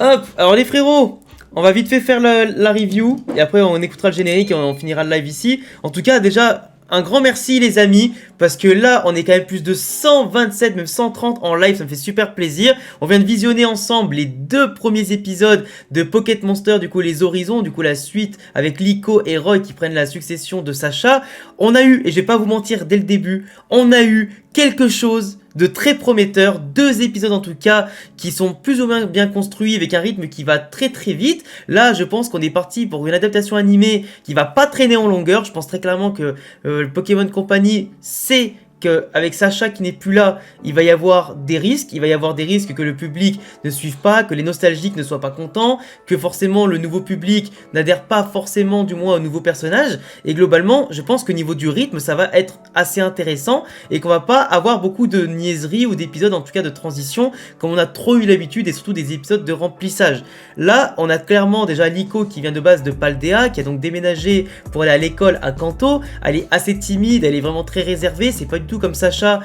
Hop, alors les frérots, on va vite fait faire la review et après on écoutera le générique et on finira le live ici. En tout cas, déjà, un grand merci les amis, parce que là on est quand même plus de 127, même 130 en live, ça me fait super plaisir. On vient de visionner ensemble les 2 premiers épisodes de Pocket Monster, du coup les Horizons, du coup la suite avec Liko et Roy qui prennent la succession de Sacha. On a eu, et je vais pas vous mentir dès le début, on a eu quelque chose de très prometteur, 2 épisodes en tout cas qui sont plus ou moins bien construits avec un rythme qui va très très vite. Là je pense qu'on est parti pour une adaptation animée qui va pas traîner en longueur. Je pense très clairement que le Pokémon Company sait qu'avec Sacha qui n'est plus là, il va y avoir des risques. Il va y avoir des risques que le public ne suive pas, que les nostalgiques ne soient pas contents, que forcément le nouveau public n'adhère pas forcément du moins au nouveau personnage. Et globalement, je pense qu'au niveau du rythme, ça va être assez intéressant et qu'on va pas avoir beaucoup de niaiseries ou d'épisodes, en tout cas de transition, comme on a trop eu l'habitude, et surtout des épisodes de remplissage. Là, on a clairement déjà Liko qui vient de base de Paldea, qui a donc déménagé pour aller à l'école à Kanto. Elle est assez timide, elle est vraiment très réservée, c'est pas du tout comme Sacha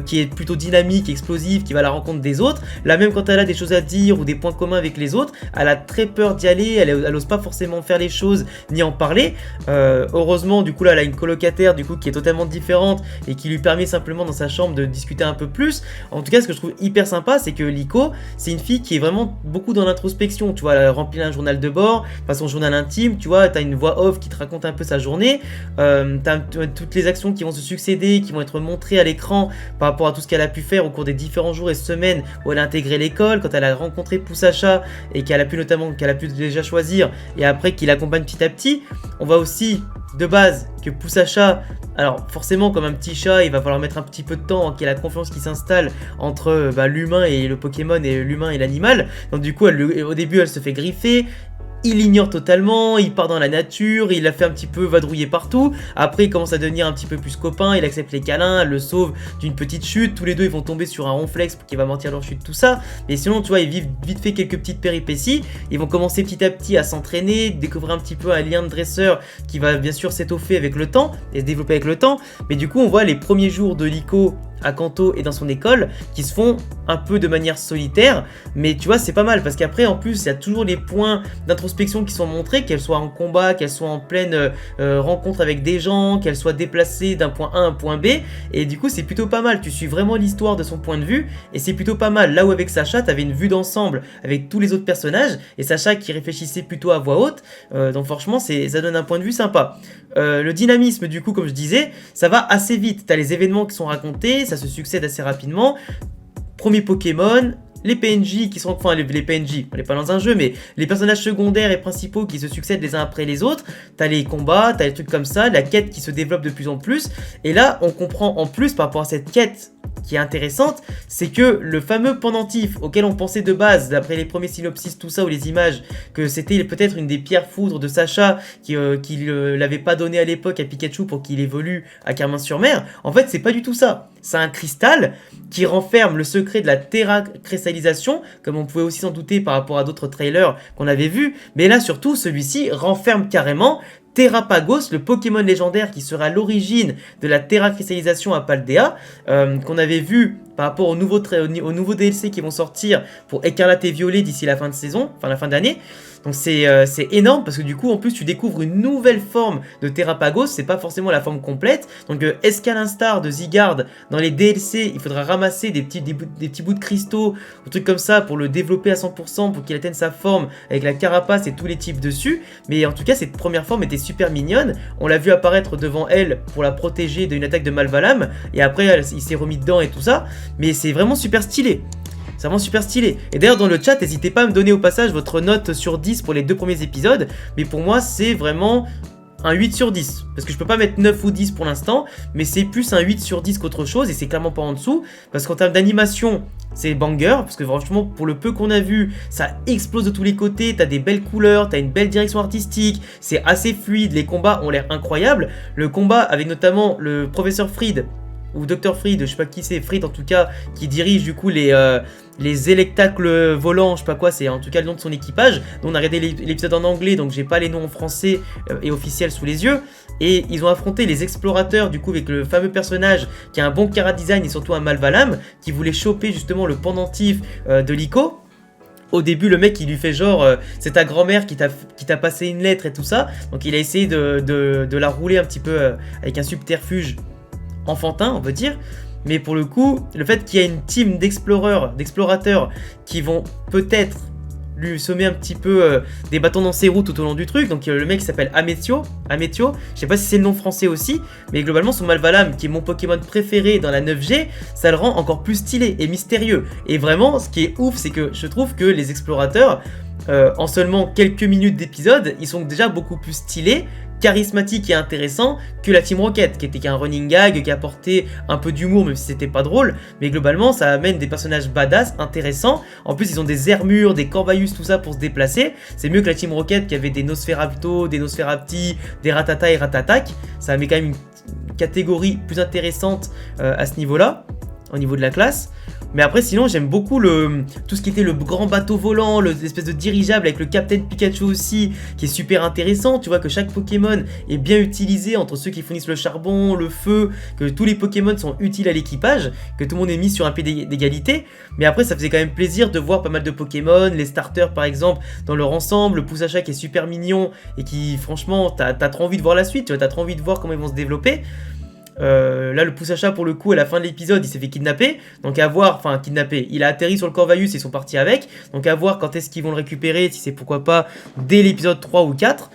qui est plutôt dynamique, explosive, qui va à la rencontre des autres. Là même quand elle a des choses à dire ou des points communs avec les autres, elle a très peur d'y aller, elle ose pas forcément faire les choses ni en parler. Heureusement du coup là elle a une colocataire du coup qui est totalement différente et qui lui permet simplement dans sa chambre de discuter un peu plus. En tout cas ce que je trouve hyper sympa c'est que Liko c'est une fille qui est vraiment beaucoup dans l'introspection, tu vois, elle remplit un journal de bord, enfin son journal intime, tu vois, t'as une voix off qui te raconte un peu sa journée, t'as toutes les actions qui vont se succéder, qui vont être montrée à l'écran par rapport à tout ce qu'elle a pu faire au cours des différents jours et semaines où elle a intégré l'école, quand elle a rencontré Poussacha et qu'elle a pu déjà choisir et après qu'il l'accompagne petit à petit. On voit aussi de base que Poussacha, alors forcément comme un petit chat, il va falloir mettre un petit peu de temps qu'il y ait la confiance qui s'installe entre l'humain et le Pokémon et l'humain et l'animal. Donc du coup au début elle se fait griffer. Il l'ignore totalement, il part dans la nature, il la fait un petit peu vadrouiller partout. Après, il commence à devenir un petit peu plus copain, il accepte les câlins, elle le sauve d'une petite chute. Tous les deux, ils vont tomber sur un ronflex qui va mentir leur chute, tout ça. Mais sinon, tu vois, ils vivent vite fait quelques petites péripéties. Ils vont commencer petit à petit à s'entraîner, découvrir un petit peu un lien de dresseur qui va bien sûr s'étoffer avec le temps et se développer avec le temps. Mais du coup, on voit les premiers jours de Liko à Kanto et dans son école qui se font un peu de manière solitaire, mais tu vois c'est pas mal parce qu'après en plus il y a toujours les points d'introspection qui sont montrés, qu'elle soit en combat, qu'elle soit en pleine rencontre avec des gens, qu'elle soit déplacée d'un point A à un point B, et du coup c'est plutôt pas mal, tu suis vraiment l'histoire de son point de vue et c'est plutôt pas mal. Là où avec Sacha t'avais une vue d'ensemble avec tous les autres personnages et Sacha qui réfléchissait plutôt à voix haute, donc franchement ça donne un point de vue sympa. Le dynamisme du coup comme je disais, ça va assez vite, t'as les événements qui sont racontés, ça se succède assez rapidement. Premier Pokémon, les PNJ qui sont, enfin les PNJ, on n'est pas dans un jeu, mais les personnages secondaires et principaux qui se succèdent les uns après les autres, t'as les combats, t'as les trucs comme ça, la quête qui se développe de plus en plus, et là on comprend en plus par rapport à cette quête qui est intéressante, c'est que le fameux pendentif auquel on pensait de base, d'après les premiers synopsis, tout ça, ou les images, que c'était peut-être une des pierres foudres de Sacha qui l'avait pas donné à l'époque à Pikachu pour qu'il évolue à Carmin-sur-Mer, en fait c'est pas du tout ça. C'est un cristal qui renferme le secret de la terracristallisation, comme on pouvait aussi s'en douter par rapport à d'autres trailers qu'on avait vus, mais là surtout celui-ci renferme carrément Terrapagos, le Pokémon légendaire qui sera l'origine de la terracristallisation à Paldea, qu'on avait vu par rapport aux nouveaux DLC qui vont sortir pour Écarlate et Violet d'ici la fin de saison, enfin la fin d'année. Donc c'est énorme parce que du coup en plus tu découvres une nouvelle forme de Terrapagos, c'est pas forcément la forme complète. Donc est-ce qu'à l'instar de Zygarde dans les DLC il faudra ramasser des petits bouts de cristaux ou trucs comme ça pour le développer à 100% pour qu'il atteigne sa forme avec la carapace et tous les types dessus. Mais en tout cas cette première forme était super mignonne, on l'a vu apparaître devant elle pour la protéger d'une attaque de Malvalam et après il s'est remis dedans et tout ça, mais c'est vraiment super stylé. C'est vraiment super stylé. Et d'ailleurs dans le chat, n'hésitez pas à me donner au passage votre note sur 10 pour les 2 premiers épisodes. Mais pour moi, c'est vraiment un 8 sur 10. Parce que je peux pas mettre 9 ou 10 pour l'instant. Mais c'est plus un 8 sur 10 qu'autre chose. Et c'est clairement pas en dessous. Parce qu'en termes d'animation, c'est banger. Parce que franchement, pour le peu qu'on a vu, ça explose de tous les côtés. T'as des belles couleurs, t'as une belle direction artistique. C'est assez fluide. Les combats ont l'air incroyables. Le combat avec notamment le professeur Fried ou Dr Fried, je sais pas qui c'est, Fried en tout cas, qui dirige du coup les électacles volants, je sais pas quoi, c'est en tout cas le nom de son équipage. Donc on a regardé l'épisode en anglais, donc j'ai pas les noms en français et officiels sous les yeux. Et ils ont affronté les explorateurs du coup avec le fameux personnage qui a un bon chara design et surtout un Malvalam qui voulait choper justement le pendentif de Liko. Au début, le mec, il lui fait genre, c'est ta grand-mère qui t'a passé une lettre et tout ça. Donc il a essayé de la rouler un petit peu avec un subterfuge enfantin, on va dire. Mais pour le coup, le fait qu'il y ait une team d'explorateurs qui vont peut-être lui semer un petit peu des bâtons dans ses roues tout au long du truc. Donc le mec qui s'appelle Ametio, je sais pas si c'est le nom français aussi, mais globalement son Malvalam, qui est mon Pokémon préféré dans la 9G, ça le rend encore plus stylé et mystérieux. Et vraiment, ce qui est ouf, c'est que je trouve que les explorateurs, en seulement quelques minutes d'épisode, ils sont déjà beaucoup plus stylés, charismatique et intéressant que la Team Rocket, qui était qu'un running gag, qui apportait un peu d'humour même si c'était pas drôle, mais globalement ça amène des personnages badass, intéressants. En plus ils ont des armures, des Corvus, tout ça pour se déplacer. C'est mieux que la Team Rocket qui avait des Nosferatu, des Nosferapti, des Ratata et Ratatak. Ça met quand même une catégorie plus intéressante à ce niveau-là, au niveau de la classe. Mais après sinon j'aime beaucoup tout ce qui était le grand bateau volant, l'espèce de dirigeable avec le Captain Pikachu aussi, qui est super intéressant. Tu vois que chaque Pokémon est bien utilisé entre ceux qui fournissent le charbon, le feu, que tous les Pokémon sont utiles à l'équipage, que tout le monde est mis sur un pied d'égalité. Mais après ça faisait quand même plaisir de voir pas mal de Pokémon, les starters par exemple dans leur ensemble, le Poussachat qui est super mignon et qui franchement t'as trop envie de voir la suite, tu vois, t'as trop envie de voir comment ils vont se développer. Là le Poussachat pour le coup à la fin de l'épisode il s'est fait kidnapper, donc à voir, enfin kidnapper, il a atterri sur le Corvus et ils sont partis avec, donc à voir quand est-ce qu'ils vont le récupérer, si c'est pourquoi pas dès l'épisode 3 ou 4,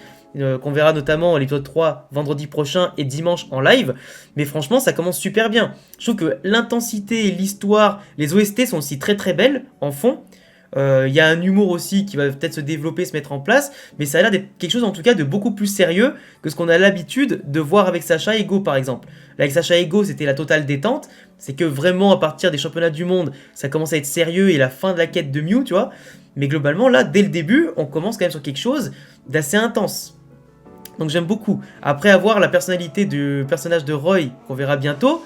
qu'on verra notamment l'épisode 3 vendredi prochain et dimanche en live. Mais franchement ça commence super bien, je trouve que l'intensité, l'histoire, les OST sont aussi très très belles en fond. Il y a un humour aussi qui va peut-être se développer, se mettre en place, mais ça a l'air d'être quelque chose en tout cas de beaucoup plus sérieux que ce qu'on a l'habitude de voir avec Sacha et Go par exemple. Là, avec Sacha et Go c'était la totale détente, c'est que vraiment à partir des championnats du monde ça commence à être sérieux et la fin de la quête de Mew, tu vois. Mais globalement là dès le début on commence quand même sur quelque chose d'assez intense. Donc j'aime beaucoup. Après avoir la personnalité du personnage de Roy qu'on verra bientôt.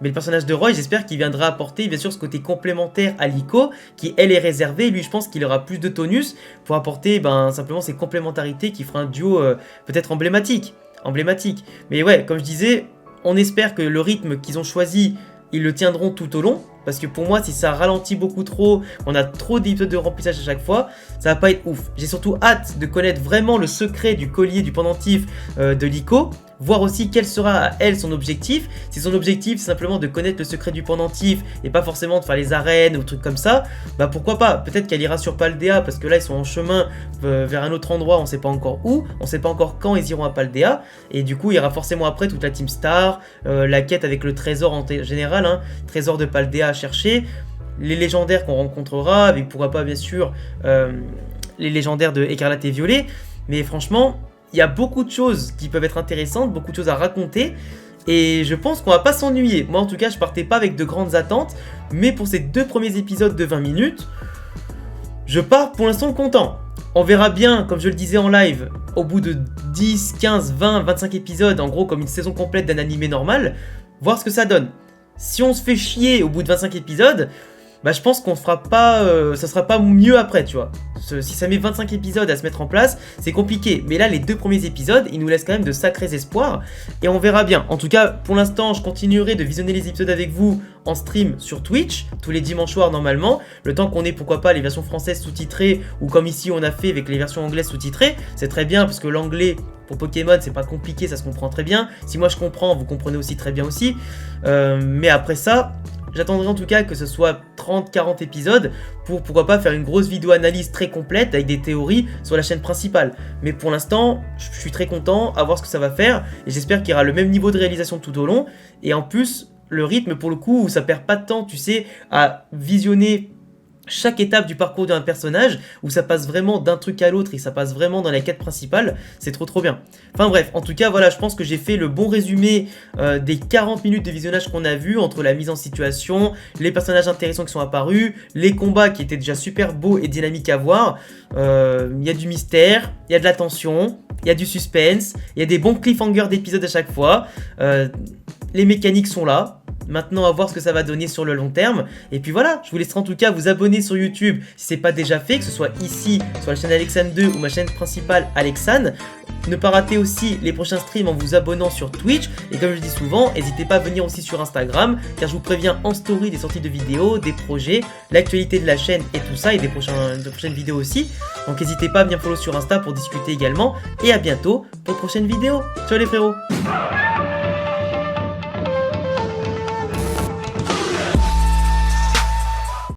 Mais le personnage de Roy, j'espère qu'il viendra apporter bien sûr ce côté complémentaire à Liko, qui elle est réservée. Lui, je pense qu'il aura plus de tonus pour apporter simplement ces complémentarités qui fera un duo peut-être emblématique. Mais ouais, comme je disais, on espère que le rythme qu'ils ont choisi, ils le tiendront tout au long. Parce que pour moi, si ça ralentit beaucoup trop, on a trop d'épisodes de remplissage à chaque fois, ça va pas être ouf. J'ai surtout hâte de connaître vraiment le secret du collier, du pendentif de Liko. Voir aussi quel sera, elle, son objectif. Si son objectif, c'est simplement de connaître le secret du pendentif et pas forcément de faire les arènes ou trucs comme ça, bah pourquoi pas. Peut-être qu'elle ira sur Paldea parce que là, ils sont en chemin vers un autre endroit, on sait pas encore où, on sait pas encore quand ils iront à Paldea. Et du coup, il y aura forcément après toute la Team Star, la quête avec le trésor en général, hein, trésor de Paldea à chercher, les légendaires qu'on rencontrera, avec pourquoi pas, bien sûr, les légendaires de Écarlate et Violet. Mais franchement, il y a beaucoup de choses qui peuvent être intéressantes, beaucoup de choses à raconter, et je pense qu'on va pas s'ennuyer. Moi en tout cas je partais pas avec de grandes attentes, mais pour ces 2 premiers épisodes de 20 minutes, je pars pour l'instant content. On verra bien, comme je le disais en live, au bout de 10, 15, 20, 25 épisodes, en gros comme une saison complète d'un animé normal, voir ce que ça donne. Si on se fait chier au bout de 25 épisodes, bah je pense qu'on fera pas, ça sera pas mieux après, tu vois. Si ça met 25 épisodes à se mettre en place, c'est compliqué. Mais là, les 2 premiers épisodes, ils nous laissent quand même de sacrés espoirs. Et on verra bien. En tout cas, pour l'instant, je continuerai de visionner les épisodes avec vous en stream sur Twitch, tous les dimanches soirs normalement. Le temps qu'on ait, pourquoi pas, les versions françaises sous-titrées, ou comme ici on a fait avec les versions anglaises sous-titrées. C'est très bien, parce que l'anglais, pour Pokémon, c'est pas compliqué, ça se comprend très bien. Si moi je comprends, vous comprenez aussi très bien aussi. Mais après ça... J'attendrai en tout cas que ce soit 30-40 épisodes pour pourquoi pas faire une grosse vidéo analyse très complète avec des théories sur la chaîne principale. Mais pour l'instant, je suis très content à voir ce que ça va faire et j'espère qu'il y aura le même niveau de réalisation tout au long. Et en plus, le rythme pour le coup où ça perd pas de temps, tu sais, à visionner chaque étape du parcours d'un personnage, où ça passe vraiment d'un truc à l'autre et ça passe vraiment dans la quête principale, c'est trop bien. Enfin bref, en tout cas voilà, je pense que j'ai fait le bon résumé des 40 minutes de visionnage qu'on a vu, entre la mise en situation, les personnages intéressants qui sont apparus, les combats qui étaient déjà super beaux et dynamiques à voir. Il y a du mystère, il y a de la tension, il y a du suspense, il y a des bons cliffhangers d'épisodes à chaque fois, les mécaniques sont là. Maintenant, à voir ce que ça va donner sur le long terme. Et puis voilà, je vous laisserai en tout cas vous abonner sur YouTube si c'est pas déjà fait, que ce soit ici, sur la chaîne Alexandre2 ou ma chaîne principale Alexandre. Ne pas rater aussi les prochains streams en vous abonnant sur Twitch. Et comme je dis souvent, n'hésitez pas à venir aussi sur Instagram, car je vous préviens en story des sorties de vidéos, des projets, l'actualité de la chaîne et tout ça, et de prochaines vidéos aussi. Donc n'hésitez pas à venir follow sur Insta pour discuter également. Et à bientôt pour de prochaines vidéos. Ciao les frérots!